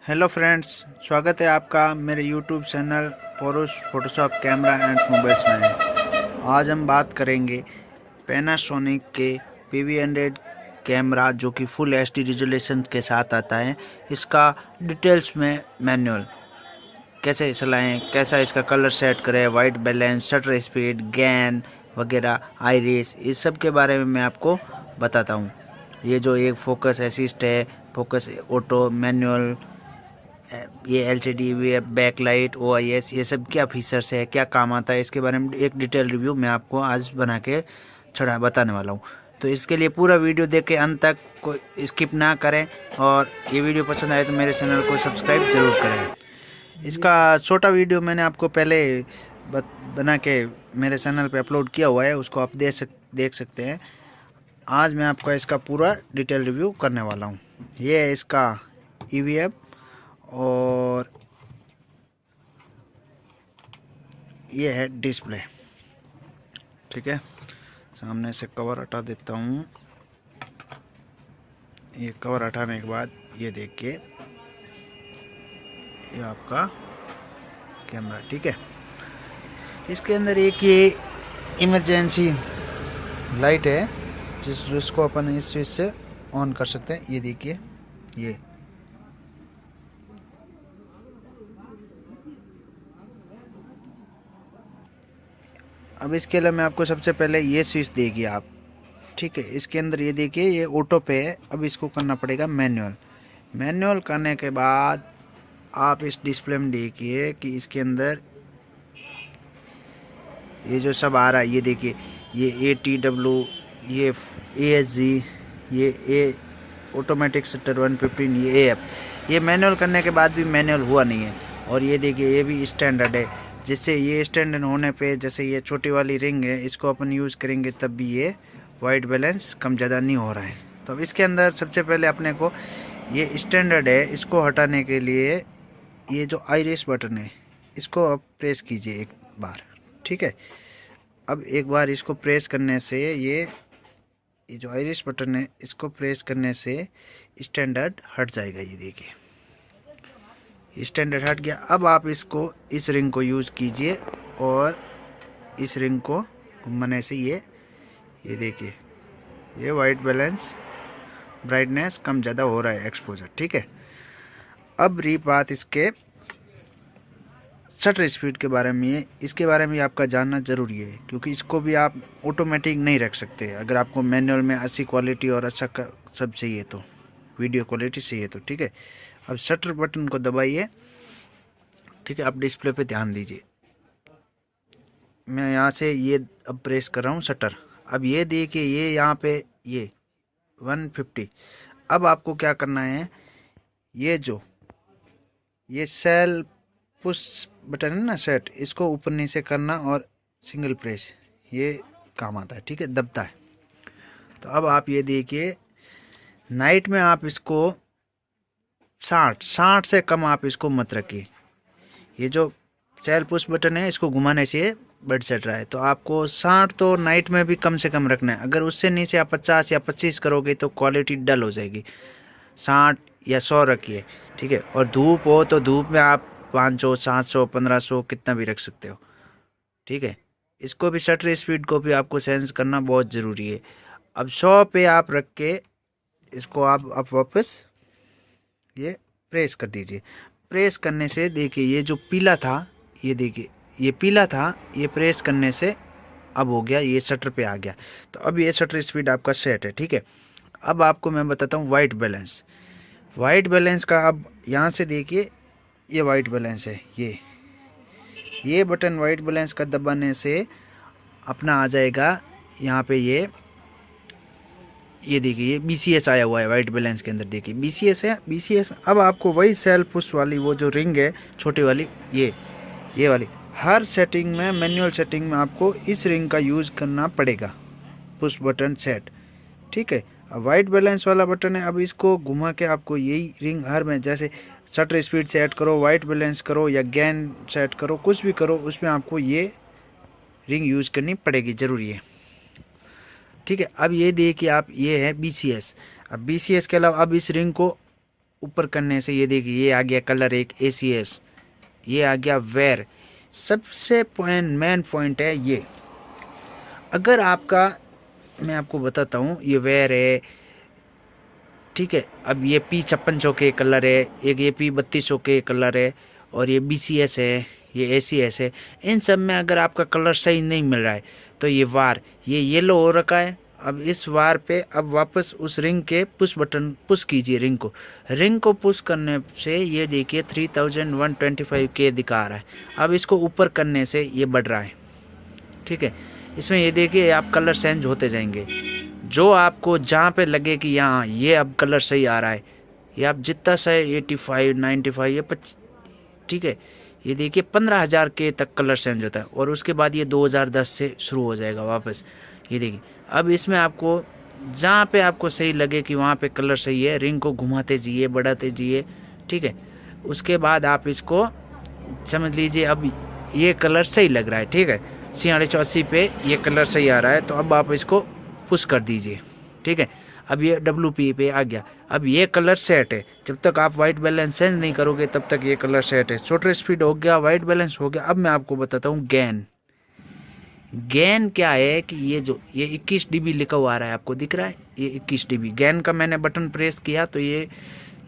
Hello friends, स्वागत है आपका मेरे यूट्यूब चैनल पौरुष फोटोशॉप कैमरा एंड मोबाइल्स में। आज हम बात करेंगे पैनासोनिक के PV100 कैमरा जो कि फुल HD रिजोल्यूशन के साथ आता है। इसका डिटेल्स में मैनुअल कैसे चलाएं, कैसा इसका कलर सेट करें, white balance, shutter speed, gain वगैरह, आइरिस, इस सब के बारे में मैं आपको बताता हूँ। ये जो एक फोकस असिस्ट है, फोकस ऑटो, मैनुअल, ये LCD, ये बैकलाइट, OIS, ये सब क्या फीचर्स है, क्या काम आता है, इसके बारे में एक डिटेल रिव्यू मैं आपको आज बना के बताने वाला हूँ। तो इसके लिए पूरा वीडियो देख के अंत तक कोई स्किप ना करें, और ये वीडियो पसंद आए तो मेरे चैनल को सब्सक्राइब ज़रूर करें। इसका छोटा वीडियो मैंने आपको पहले बना के मेरे चैनल पे अपलोड किया हुआ है, उसको आप देख सकते हैं। आज मैं आपका इसका पूरा डिटेल रिव्यू करने वाला हूँ। ये है इसका EVF, और ये है डिस्प्ले। ठीक है, सामने से कवर हटा देता हूँ। ये कवर हटाने के बाद ये देखिए, ये आपका कैमरा। ठीक है, इसके अंदर एक ये इमरजेंसी लाइट है जिसको अपन इस स्विच से ऑन कर सकते हैं। ये देखिए, ये अब इसके लिए मैं आपको सबसे पहले ये स्विच देगी आप। ठीक है, इसके अंदर ये देखिए, ये ऑटो पे है। अब इसको करना पड़ेगा मैनुअल करने के बाद आप इस डिस्प्ले में देखिए कि इसके अंदर ये जो सब आ रहा है, ये देखिए, ये ATW, ये ASG, ये ऑटोमेटिक शटर 115, ये AF। ये मैनुअल करने के बाद भी मैनुअल हुआ नहीं है। और ये देखिए, ये भी स्टैंडर्ड है, जिससे ये स्टैंडर्ड होने पे जैसे ये छोटी वाली रिंग है, इसको अपन यूज़ करेंगे तब भी ये वाइट बैलेंस कम ज़्यादा नहीं हो रहा है। तो इसके अंदर सबसे पहले अपने को ये स्टैंडर्ड है, इसको हटाने के लिए ये जो आइरिस बटन है, इसको आप प्रेस कीजिए एक बार। ठीक है, अब एक बार इसको प्रेस करने से ये जो आइरिस बटन है, इसको प्रेस करने से स्टैंडर्ड हट जाएगा। ये देखिए, स्टैंडर्ड हट गया। अब आप इसको, इस रिंग को यूज़ कीजिए, और इस रिंग को घुमाने से ये देखिए, ये वाइट बैलेंस, ब्राइटनेस कम ज़्यादा हो रहा है, एक्सपोजर। ठीक है, अब रही बात इसके शटर स्पीड के बारे में। इसके बारे में आपका जानना ज़रूरी है, क्योंकि इसको भी आप ऑटोमेटिक नहीं रख सकते। अगर आपको मैनुअल में अच्छी क्वालिटी और अच्छा सब चाहिए, तो वीडियो क्वालिटी चाहिए तो। ठीक है, अब शटर बटन को दबाइए। ठीक है, अब डिस्प्ले पे ध्यान दीजिए। मैं यहाँ से ये अब प्रेस कर रहा हूँ शटर। अब ये देखिए, ये यहाँ पे ये 150। अब आपको क्या करना है, ये सेल पुश बटन है ना, सेट, इसको ऊपर नीचे करना और सिंगल प्रेस, ये काम आता है। ठीक है, दबता है। तो अब आप ये देखिए, नाइट में आप इसको 60 से कम आप इसको मत रखिए। ये जो सेल पुश बटन है, इसको घुमाने से बढ़ सेट रहा है, तो आपको 60 तो नाइट में भी कम से कम रखना है। अगर उससे नीचे आप 50 या 25 करोगे तो क्वालिटी डल हो जाएगी। 60 या 100 रखिए। ठीक है, और धूप हो तो धूप में आप 500, 700, 1500 कितना भी रख सकते हो। ठीक है, इसको भी शटर स्पीड को भी आपको सेंस करना बहुत ज़रूरी है। अब 100 पे आप रख के इसको आप वापस ये प्रेस कर दीजिए। प्रेस करने से देखिए, ये जो पीला था, ये देखिए, ये पीला था, ये प्रेस करने से अब हो गया, ये शटर पे आ गया। तो अब ये शटर स्पीड आपका सेट है। ठीक है, अब आपको मैं बताता हूँ वाइट बैलेंस का। अब यहाँ से देखिए, ये वाइट बैलेंस है, ये बटन वाइट बैलेंस का दबाने से अपना आ जाएगा यहाँ पे। ये देखिए, ये BCS आया हुआ है वाइट बैलेंस के अंदर। देखिए, BCS है। BCS में अब आपको वही सेल पुश वाली वो जो रिंग है छोटी वाली, ये वाली, हर सेटिंग में, मैनुअल सेटिंग में आपको इस रिंग का यूज़ करना पड़ेगा, पुश बटन सेट। ठीक है, अब वाइट बैलेंस वाला बटन है। अब इसको घुमा के आपको यही रिंग हर में, जैसे शटर स्पीड सेट करो, वाइट बैलेंस करो, या गैन सेट करो, कुछ भी करो, उसमें आपको ये रिंग यूज़ करनी पड़ेगी, ज़रूरी है। ठीक है, अब ये देखिए आप, ये है BCS। अब BCS के अलावा अब इस रिंग को ऊपर करने से ये देखिए ये आ गया कलर एक ACS, ये आ गया वेयर। सबसे मेन पॉइंट है ये, अगर आपका, मैं आपको बताता हूँ, ये वेयर है, ठीक है। अब ये P5600 के कलर है, एक ये P3200 के कलर है, और ये BCS है, ये ACS है। इन सब में अगर आपका कलर सही नहीं मिल रहा है तो ये वार, ये येलो हो रखा है। अब इस वार पे अब वापस उस रिंग के पुश बटन पुश कीजिए, रिंग को पुश करने से ये देखिए 3125K दिखा रहा है। अब इसको ऊपर करने से ये बढ़ रहा है, ठीक है। इसमें ये देखिए आप कलर चेंज होते जाएंगे, जो आपको जहाँ पे लगे कि यहाँ ये अब कलर सही आ रहा है, ये आप जितना सही 85 95 ये 25, ठीक है। ये देखिए 15,000 के तक कलर चेंज होता है, और उसके बाद ये 2010 से शुरू हो जाएगा वापस। ये देखिए अब इसमें आपको जहाँ पे आपको सही लगे कि वहाँ पे कलर सही है, रिंग को घुमाते जाइए, बढ़ाते जाइए, ठीक है। उसके बाद आप इसको समझ लीजिए अब ये कलर सही लग रहा है, ठीक है। 4680 पे ये कलर सही आ रहा है, तो अब आप इसको पुश कर दीजिए, ठीक है। अब ये WP पे आ गया, अब ये कलर सेट है। जब तक आप वाइट बैलेंस चेंज नहीं करोगे तब तक ये कलर सेट है। शटर स्पीड हो गया, वाइट बैलेंस हो गया। अब मैं आपको बताता हूँ गैन क्या है कि ये जो ये 21 dB लिखा हुआ आ रहा है, आपको दिख रहा है ये 21 dB गैन का। मैंने बटन प्रेस किया तो ये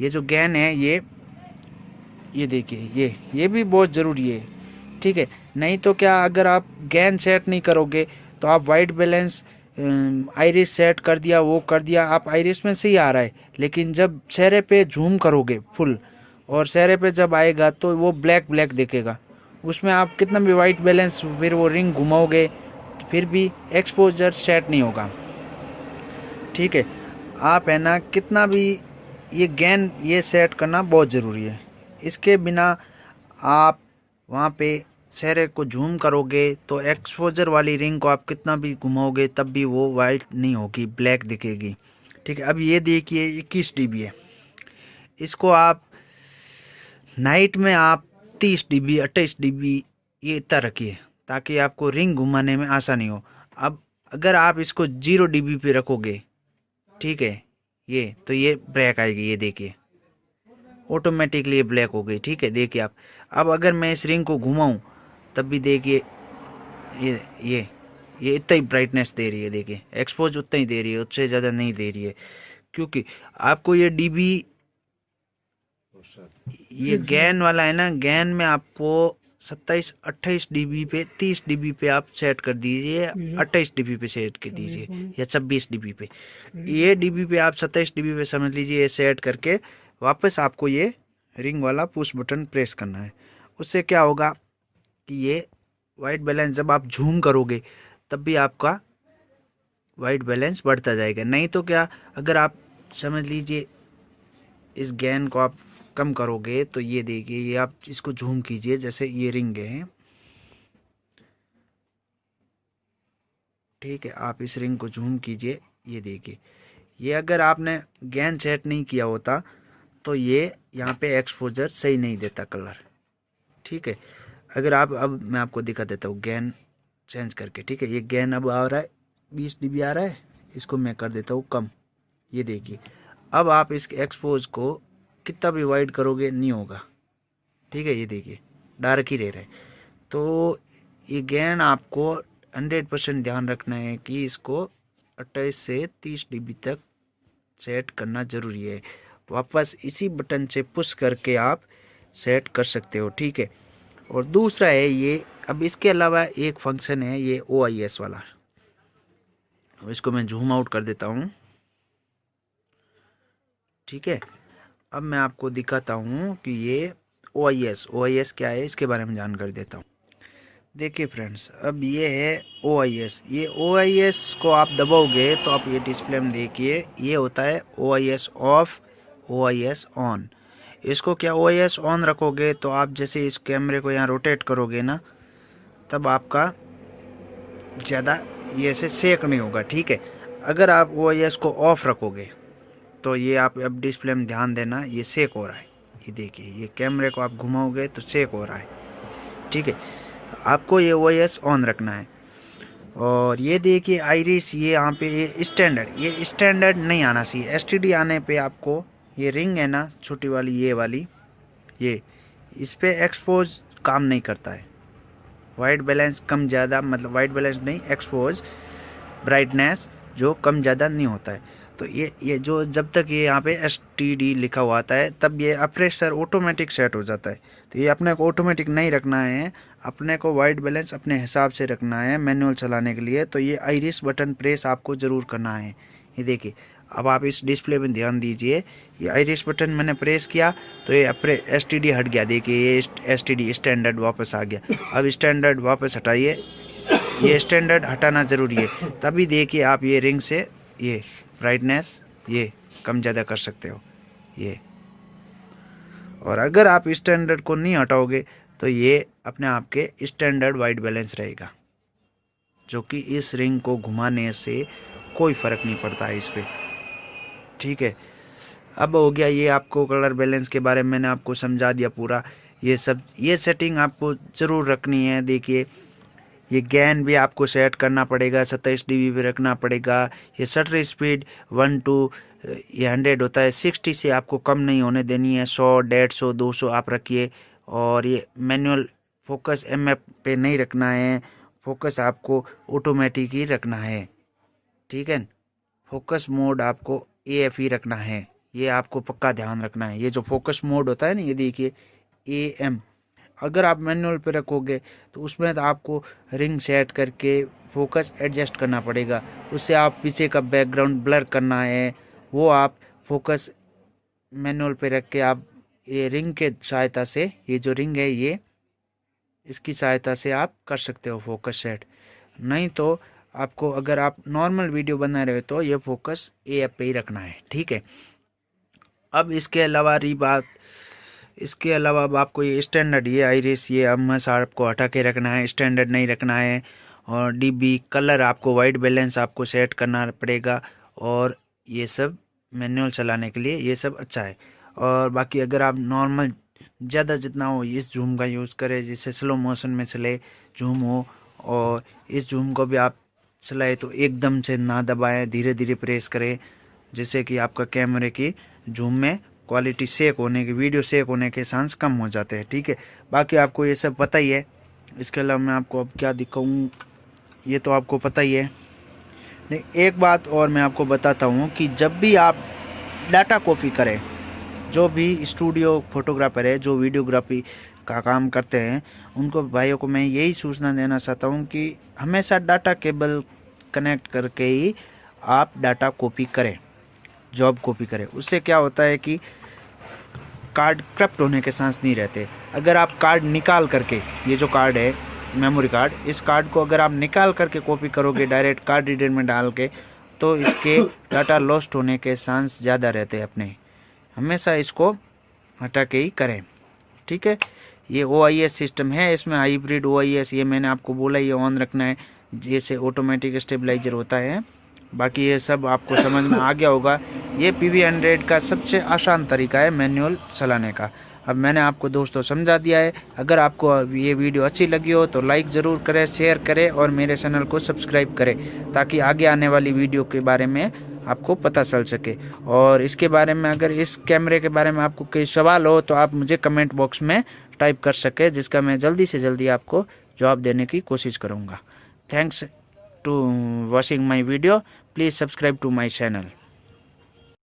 जो गैन है ये देखिए ये भी बहुत ज़रूरी है, ठीक है। नहीं तो क्या, अगर आप गैन सेट नहीं करोगे तो आप वाइट बैलेंस आइरिस सेट कर दिया, वो कर दिया, आप आइरिस में सही आ रहा है, लेकिन जब चेहरे पे जूम करोगे फुल और चेहरे पे जब आएगा तो वो ब्लैक दिखेगा। उसमें आप कितना भी वाइट बैलेंस फिर वो रिंग घुमाओगे फिर भी एक्सपोजर सेट नहीं होगा, ठीक है। आप है ना कितना भी ये गैन ये सेट करना बहुत ज़रूरी है। इसके बिना आप वहाँ पे चेहरे को जूम करोगे तो एक्सपोजर वाली रिंग को आप कितना भी घुमाओगे तब भी वो वाइट नहीं होगी, ब्लैक दिखेगी, ठीक है। अब ये देखिए 21 dB है, इसको आप नाइट में आप 30 dB 28 dB ये इतना रखिए ताकि आपको रिंग घुमाने में आसानी हो। अब अगर आप इसको 0 dB पे रखोगे, ठीक है, ये तो ये ब्लैक आएगी, ये देखिए ऑटोमेटिकली ये ब्लैक हो गई, ठीक है। देखिए आप, अब अगर मैं इस रिंग को घुमाऊं तब भी देखिए ये इतना ही ब्राइटनेस दे रही है, देखिए एक्सपोज उतना ही दे रही है, उससे ज़्यादा नहीं दे रही है, क्योंकि आपको ये DB ये गैन वाला है ना, गैन में आपको 27-28 dB पे 30 dB पे आप सेट कर दीजिए, 28 dB पे सेट कर दीजिए या 26 dB पे। ये DB पे आप 27 dB पे समझ लीजिए ये सेट करके वापस आपको ये रिंग वाला पुश बटन प्रेस करना है। उससे क्या होगा कि ये वाइट बैलेंस जब आप झूम करोगे तब भी आपका वाइट बैलेंस बढ़ता जाएगा। नहीं तो क्या, अगर आप समझ लीजिए इस गैन को आप कम करोगे तो ये देखिए, ये आप इसको झूम कीजिए, जैसे ये रिंग है, ठीक है। आप इस रिंग को झूम कीजिए, ये देखिए, ये अगर आपने गैन सेट नहीं किया होता तो ये यहाँ पे एक्सपोजर सही नहीं देता कलर, ठीक है। अगर आप, अब मैं आपको दिखा देता हूँ गैन चेंज करके, ठीक है। ये गैन अब आ रहा है 20 dB आ रहा है, इसको मैं कर देता हूँ कम, ये देखिए। अब आप इस एक्सपोज को कितना भी वाइड करोगे नहीं होगा, ठीक है। ये देखिए डार्क ही रह रहा है। तो ये गैन आपको 100% ध्यान रखना है कि इसको 28 से 30 dB तक सेट करना ज़रूरी है। वापस इसी बटन से पुश करके आप सेट कर सकते हो, ठीक है। और दूसरा है ये, अब इसके अलावा एक फंक्शन है ये OIS वाला, इसको मैं जूम आउट कर देता हूँ, ठीक है। अब मैं आपको दिखाता हूँ कि ये OIS क्या है, इसके बारे में जानकारी देता हूँ। देखिए फ्रेंड्स, अब ये है OIS। ये OIS को आप दबाओगे तो आप ये डिस्प्ले में देखिए, ये होता है OIS ऑफ, OIS ऑन। इसको क्या OIS ऑन रखोगे तो आप जैसे इस कैमरे को यहाँ रोटेट करोगे ना, तब आपका ज़्यादा ये से सेक नहीं होगा, ठीक है। अगर आप OIS को ऑफ रखोगे तो ये आप अब डिस्प्ले में ध्यान देना, ये सेक हो रहा है, ये देखिए, ये कैमरे को आप घुमाओगे तो सेक हो रहा है, ठीक है। तो आपको ये OIS ऑन रखना है। और ये देखिए आइरिस, ये यहाँ पे ये स्टैंडर्ड नहीं आना चाहिए। STD आने पे आपको ये रिंग है ना छोटी वाली, ये वाली, ये इस पे एक्सपोज काम नहीं करता है। वाइट बैलेंस कम ज़्यादा, मतलब वाइट बैलेंस नहीं, एक्सपोज ब्राइटनेस जो कम ज़्यादा नहीं होता है। तो ये जो जब तक ये यहाँ पे STD लिखा हुआ आता है तब ये अप्रेशर ऑटोमेटिक सेट हो जाता है। तो ये अपने को ऑटोमेटिक नहीं रखना है, अपने को वाइट बैलेंस अपने हिसाब से रखना है मैनुअल चलाने के लिए। तो ये आइरिस बटन प्रेस आपको ज़रूर करना है। ये देखिए, अब आप इस डिस्प्ले में ध्यान दीजिए, ये आइरिस बटन मैंने प्रेस किया तो ये STD हट गया। देखिए ये STD स्टैंडर्ड वापस आ गया। अब स्टैंडर्ड वापस हटाइए, ये स्टैंडर्ड हटाना ज़रूरी है, तभी देखिए आप ये रिंग से ये ब्राइटनेस ये कम ज़्यादा कर सकते हो ये। और अगर आप स्टैंडर्ड को नहीं हटाओगे तो ये अपने आप के स्टैंडर्ड वाइट बैलेंस रहेगा, जो कि इस रिंग को घुमाने से कोई फ़र्क नहीं पड़ता है इस पर। ठीक है, अब हो गया ये आपको कलर बैलेंस के बारे में मैंने आपको समझा दिया पूरा। ये सब ये सेटिंग आपको ज़रूर रखनी है। देखिए ये गेन भी आपको सेट करना पड़ेगा, 27 dB पे रखना पड़ेगा। ये शटर स्पीड 1 to 100 होता है, 60 से आपको कम नहीं होने देनी है। 100, 150, 200 आप रखिए। और ये मैनुअल फोकस MF पे नहीं रखना है, फोकस आपको ऑटोमेटिक ही रखना है। ठीक है, फोकस मोड आपको AF ही रखना है, ये आपको पक्का ध्यान रखना है। ये जो फोकस मोड होता है ना, ये देखिए AM, अगर आप मैनुअल पे रखोगे तो उसमें तो आपको रिंग सेट करके फोकस एडजस्ट करना पड़ेगा। उससे आप पीछे का बैकग्राउंड ब्लर करना है, वो आप फोकस मैनुअल पे रख के आप ये रिंग के सहायता से, ये जो रिंग है ये इसकी सहायता से आप कर सकते हो फोकस सेट। नहीं तो आपको, अगर आप नॉर्मल वीडियो बना रहे हो तो ये फोकस AF पे ही रखना है। ठीक है, अब इसके अलावा रही बात, इसके अलावा अब आपको ये स्टैंडर्ड, ये आइरिस, ये हमेशा आपको हटा के रखना है, स्टैंडर्ड नहीं रखना है। और DB कलर आपको, वाइट बैलेंस आपको सेट करना पड़ेगा। और ये सब मैनुअल चलाने के लिए ये सब अच्छा है। और बाकी अगर आप नॉर्मल ज़्यादा जितना हो इस जूम का यूज़ करें, जिससे स्लो मोशन में चले जूम हो, और इस जूम को भी आप चलाए तो एकदम से ना दबाएं, धीरे धीरे प्रेस करें, जिससे कि आपका कैमरे की जूम में क्वालिटी सेक होने की, वीडियो सेक होने के चांस कम हो जाते हैं। ठीक है, बाकी आपको ये सब पता ही है। इसके अलावा मैं आपको अब क्या दिखाऊं, ये तो आपको पता ही है। लेकिन एक बात और मैं आपको बताता हूँ कि जब भी आप डाटा कॉपी करें, जो भी स्टूडियो फोटोग्राफर है, जो वीडियोग्राफी का काम करते हैं, उनको भाइयों को मैं यही सूचना देना चाहता हूँ कि हमेशा डाटा केबल कनेक्ट करके ही आप डाटा कॉपी करें, जॉब कॉपी करें। उससे क्या होता है कि कार्ड करप्ट होने के चांस नहीं रहते। अगर आप कार्ड निकाल करके, ये जो कार्ड है मेमोरी कार्ड, इस कार्ड को अगर आप निकाल करके कॉपी करोगे डायरेक्ट कार्ड रीडर में डाल के, तो इसके डाटा लॉस्ट होने के चांस ज़्यादा रहते हैं। अपने हमेशा इसको हटा के ही करें। ठीक है, ये OIS सिस्टम है, इसमें हाइब्रिड OIS, ये मैंने आपको बोला ये ऑन रखना है, जैसे ऑटोमेटिक स्टेबलाइजर होता है। बाकी ये सब आपको समझ में आ गया होगा। ये PV100 का सबसे आसान तरीका है मैनुअल चलाने का। अब मैंने आपको दोस्तों समझा दिया है। अगर आपको ये वीडियो अच्छी लगी हो तो लाइक ज़रूर करें, शेयर करें और मेरे चैनल को सब्सक्राइब करें, ताकि आगे आने वाली वीडियो के बारे में आपको पता चल सके। और इसके बारे में, अगर इस कैमरे के बारे में आपको कोई सवाल हो तो आप मुझे कमेंट बॉक्स में टाइप कर सके, जिसका मैं जल्दी से जल्दी आपको जवाब देने की कोशिश करूँगा। Thanks to watching my video. Please subscribe to my channel.